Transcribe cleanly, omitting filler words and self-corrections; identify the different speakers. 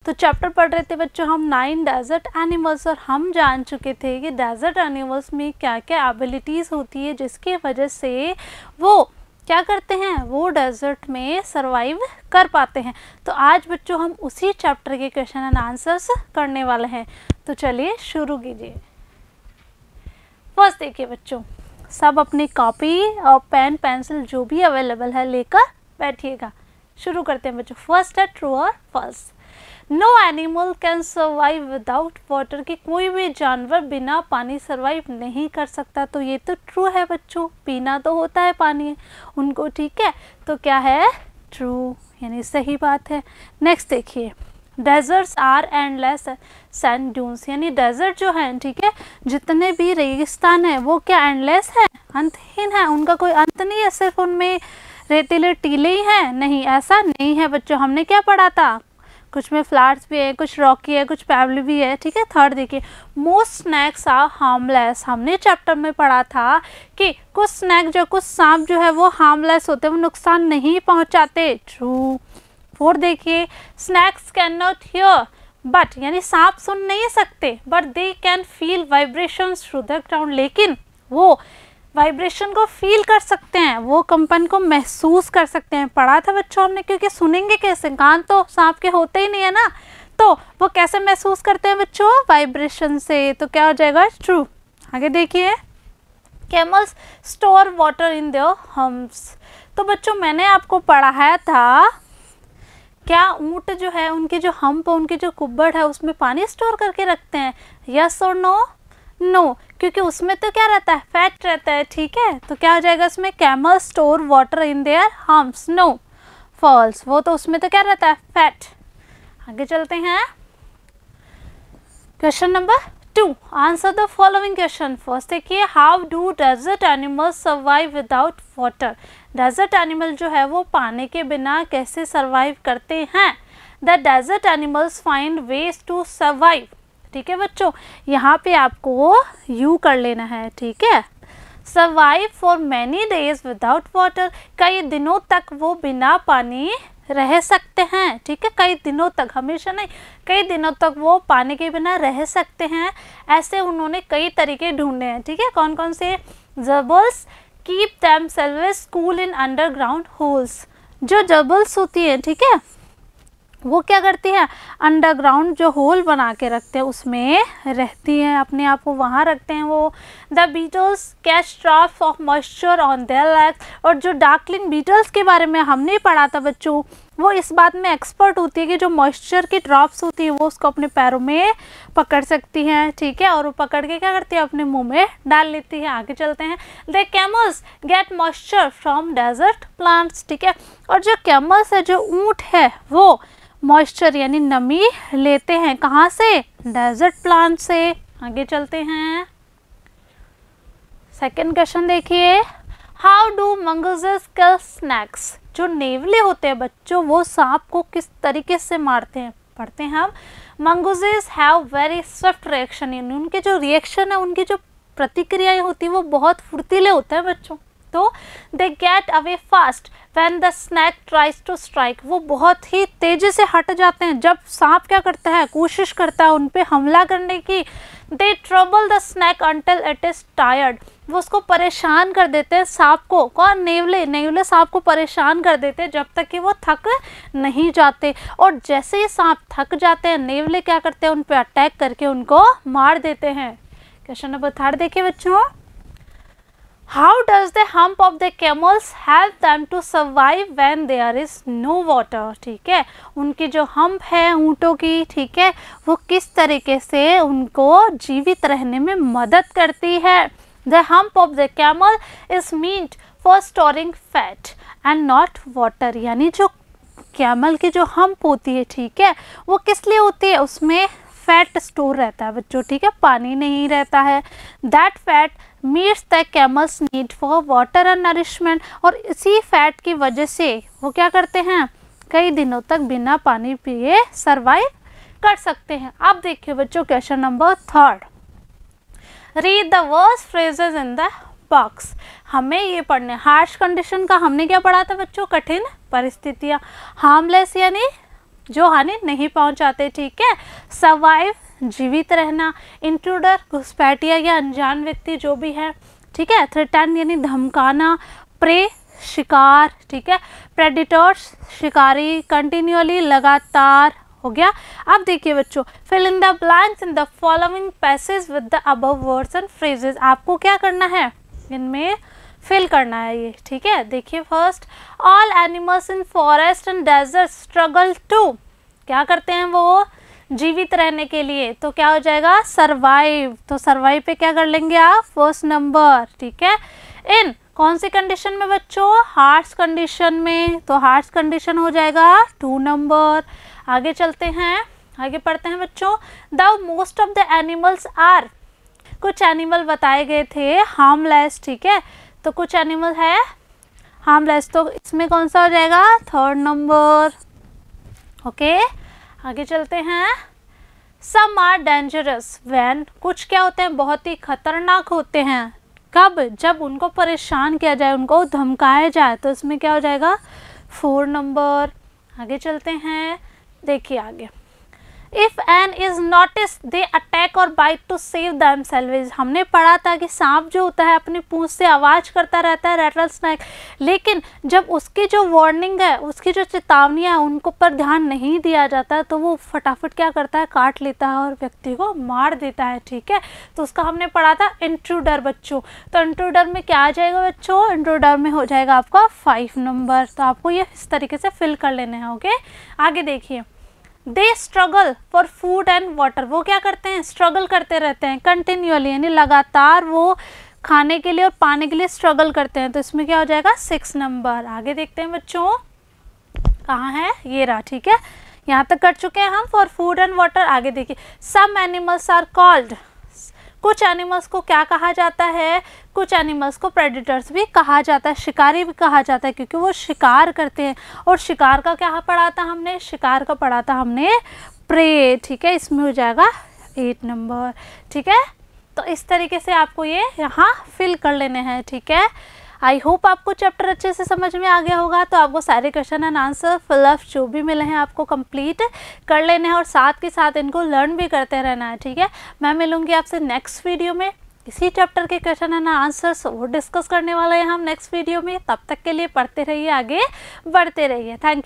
Speaker 1: तो चैप्टर पढ़ रहे थे बच्चों हम 9 डेजर्ट एनिमल्स, और हम जान चुके थे कि डेजर्ट एनिमल्स में क्या क्या एबिलिटीज़ होती है जिसकी वजह से वो क्या करते हैं, वो डेजर्ट में सरवाइव कर पाते हैं। तो आज बच्चों हम उसी चैप्टर के क्वेश्चन एंड आंसर्स करने वाले हैं। तो चलिए शुरू कीजिए। फर्स्ट देखिए बच्चों, सब अपनी कॉपी और पेन पेंसिल जो भी अवेलेबल है लेकर बैठिएगा। शुरू करते हैं बच्चों। फर्स्ट है ट्रू और false. No animal can survive without water, कि कोई भी जानवर बिना पानी सर्वाइव नहीं कर सकता। तो ये तो ट्रू है बच्चों, पीना तो होता है पानी उनको, ठीक है। तो क्या है, ट्रू, यानी सही बात है। नेक्स्ट देखिए, deserts are endless sand dunes, यानी डेजर्ट जो है, ठीक है, जितने भी रेगिस्तान है वो क्या एंडलेस है, अंतहीन है, उनका कोई अंत नहीं है, सिर्फ उनमें रेतीले टीले ही हैं? नहीं, ऐसा नहीं है बच्चों। हमने क्या पढ़ा था, कुछ में फ्लैट्स भी है, कुछ रॉकी है, कुछ पैबल भी है, ठीक है। थर्ड देखिए, मोस्ट स्नैक्स आर हार्मलेस, हमने चैप्टर में पढ़ा था कि कुछ स्नैक जो, कुछ सांप जो है वो हार्मलेस होते हैं, वो नुकसान नहीं पहुंचाते। ट्रू। फोर्थ देखिए, snacks can not here but, यानी सांप सुन नहीं सकते, but they can feel vibrations through the ground, लेकिन वो वाइब्रेशन को फील कर सकते हैं, वो कंपन को महसूस कर सकते हैं। पढ़ा था बच्चों हमने, क्योंकि सुनेंगे कैसे, कान तो सांप के होते ही नहीं है ना, तो वो कैसे महसूस करते हैं बच्चों, वाइब्रेशन से। तो क्या हो जाएगा, ट्रू। आगे देखिए, camels store water in their humps. तो बच्चों मैंने आपको पढ़ाया था, क्या ऊँट जो है उनके जो हम्प, उनके जो कुब्बड़ है उसमें पानी स्टोर करके रखते हैं? यस और नो? नो, क्योंकि उसमें तो क्या रहता है, फैट रहता है, ठीक है। तो क्या हो जाएगा इसमें, camel store water in their humps. No, false, वो तो उसमें तो क्या रहता है, फैट। आगे चलते हैं, question number 2, answer the following question. First देखिए, how do desert animals survive without water, desert animal जो है वो पानी के बिना कैसे सर्वाइव करते हैं? The desert animals find ways to survive, ठीक है बच्चों, यहाँ पे आपको यू कर लेना है, ठीक है। Survive for many days without water, कई दिनों तक वो बिना पानी रह सकते हैं, ठीक है, कई दिनों तक, हमेशा नहीं, कई दिनों तक वो पानी के बिना रह सकते हैं। ऐसे उन्होंने कई तरीके ढूंढे हैं, ठीक है। कौन कौन से? Gerbils keep themselves cool in underground holes, जो जर्बल्स होती है, ठीक है, वो क्या करती है, अंडरग्राउंड जो होल बना के रखते हैं उसमें रहती हैं, अपने आप को वहाँ रखते हैं वो। The beetles catch drops of moisture on their legs, और जो डार्कलिंग बीटल्स के बारे में हमने पढ़ा था बच्चों, वो इस बात में एक्सपर्ट होती है कि जो मॉइस्चर की ड्रॉप्स होती है वो उसको अपने पैरों में पकड़ सकती हैं, ठीक है, और वो पकड़ के क्या करती है, अपने मुंह में डाल लेती है। आगे चलते हैं, the camels get moisture from desert plants, ठीक है, और जो कैमल्स है, जो ऊँट है, वो मॉइस्चर यानी नमी लेते हैं, कहाँ से, डेजर्ट प्लांट से। आगे चलते हैं, सेकंड क्वेश्चन देखिए, हाउ डू मंगूजेस किल स्नैक्स, जो नेवले होते हैं बच्चों वो सांप को किस तरीके से मारते हैं? पढ़ते हैं हम, मंगूजेस हैव वेरी स्विफ्ट रिएक्शन, यानी उनके जो रिएक्शन है, उनकी जो प्रतिक्रियाएं होती है वो बहुत फुर्तीले होते हैं बच्चों। तो they get away fast when the snake tries to strike, वो बहुत ही तेजी से हट जाते हैं जब सांप क्या करता है, कोशिश करता है उन पे हमला करने की। They trouble the snake until it is tired, वो उसको परेशान कर देते हैं सांप को। कौन? नेवले, नेवले सांप को परेशान कर देते हैं जब तक कि वो थक नहीं जाते, और जैसे ही सांप थक जाते हैं नेवले क्या करते हैं, उन पे अटैक करके उनको मार देते हैं। क्वेश्चन नंबर 3 देखिए बच्चों, How does the hump of the camels help them to survive when there is no water? ठीक है, उनकी जो हम्प है ऊँटों की, ठीक है, वो किस तरीके से उनको जीवित रहने में मदद करती है? The hump of the camel is meant for storing fat and not water, यानी जो कैमल की जो हम्प होती है, ठीक है, वो किस लिए होती है, उसमें फैट स्टोर रहता है बच्चों, ठीक है, पानी नहीं रहता है। That fat meets the camels need for water and nourishment, और इसी फैट की वजह से वो क्या करते हैं, कई दिनों तक बिना पानी पिए सरवाइव कर सकते हैं। अब देखिए बच्चों, question number 3, read the verbs phrases in the box. हमें ये पढ़ने, हार्श कंडीशन का हमने क्या पढ़ा था बच्चों, कठिन परिस्थितियाँ, हार्मलेस यानी जो हानि नहीं पहुंचाते, ठीक है। सर्वाइव, जीवित रहना। इंट्रूडर, घुसपैठिया या अनजान व्यक्ति जो भी है, ठीक है। थ्रेटन यानी धमकाना। प्रे, शिकार, ठीक है। प्रेडिटर्स, शिकारी। कंटिन्यूअली, लगातार, हो गया। अब देखिए बच्चों, fill in the blanks in the following passage with the above words and phrases. आपको क्या करना है, इनमें फिल करना है ये, ठीक है। देखिए first, all animals in forest and desert struggle to, क्या करते हैं वो, जीवित रहने के लिए। तो क्या हो जाएगा, सर्वाइव। तो सर्वाइव पे क्या कर लेंगे आप, फर्स्ट नंबर, ठीक है। इन कौन सी कंडीशन में बच्चों, हार्श कंडीशन में, तो हार्श कंडीशन हो जाएगा 2 नंबर। आगे चलते हैं, आगे पढ़ते हैं बच्चों। The most of the animals are, कुछ एनिमल बताए गए थे हार्मलेस, ठीक है। तो कुछ एनिमल है हार्मलेस, तो इसमें कौन सा हो जाएगा, 3rd नंबर, ओके। आगे चलते हैं। सम आर डेंजरस व्हेन, कुछ क्या होते हैं, बहुत ही खतरनाक होते हैं। कब, जब उनको परेशान किया जाए, उनको धमकाया जाए, तो इसमें क्या हो जाएगा, 4 नंबर। आगे चलते हैं, देखिए आगे। If an is notice they attack और बाइट टू सेव देमसेल्व्स। हमने पढ़ा था कि सांप जो होता है अपनी पूंछ से आवाज़ करता रहता है, रैटल स्नैक, लेकिन जब उसकी जो वार्निंग है, उसकी जो चेतावनियाँ है, उनको पर ध्यान नहीं दिया जाता, तो वो फटाफट क्या करता है, काट लेता है और व्यक्ति को मार देता है, ठीक है। तो उसका हमने पढ़ा था इंट्रूडर बच्चों। तो इंट्रूडर में क्या आ जाएगा बच्चों, इंट्रूडर में हो जाएगा आपका 5 नंबर। तो आपको ये इस तरीके से फिल कर लेने हैं, ओके। आगे देखिए, they struggle for food and water, वो क्या करते हैं, स्ट्रगल करते रहते हैं कंटिन्यूअली, यानी लगातार वो खाने के लिए और पाने के लिए स्ट्रगल करते हैं। तो इसमें क्या हो जाएगा, 6 नंबर। आगे देखते हैं बच्चों, कहाँ है, ये रहा, ठीक है। यहाँ तक कर चुके हैं हम फॉर फूड एंड वाटर। आगे देखिए, सम एनिमल्स आर कॉल्ड, कुछ एनिमल्स को क्या कहा जाता है, कुछ एनिमल्स को प्रेडिटर्स भी कहा जाता है, शिकारी भी कहा जाता है, क्योंकि वो शिकार करते हैं। और शिकार का क्या पढ़ा था हमने, शिकार का पढ़ा था हमने प्रे, ठीक है। इसमें हो जाएगा 8 नंबर, ठीक है। तो इस तरीके से आपको ये यहाँ फिल कर लेने हैं, ठीक है। आई होप आपको चैप्टर अच्छे से समझ में आ गया होगा। तो आपको सारे क्वेश्चन एंड आंसर फिलअप जो भी मिले हैं आपको कंप्लीट कर लेने हैं और साथ के साथ इनको लर्न भी करते रहना है, ठीक है। मैं मिलूंगी आपसे नेक्स्ट वीडियो में, इसी चैप्टर के क्वेश्चन एंड आंसर्स वो डिस्कस करने वाले हैं हम नेक्स्ट वीडियो में। तब तक के लिए पढ़ते रहिए, आगे बढ़ते रहिए। Thank you.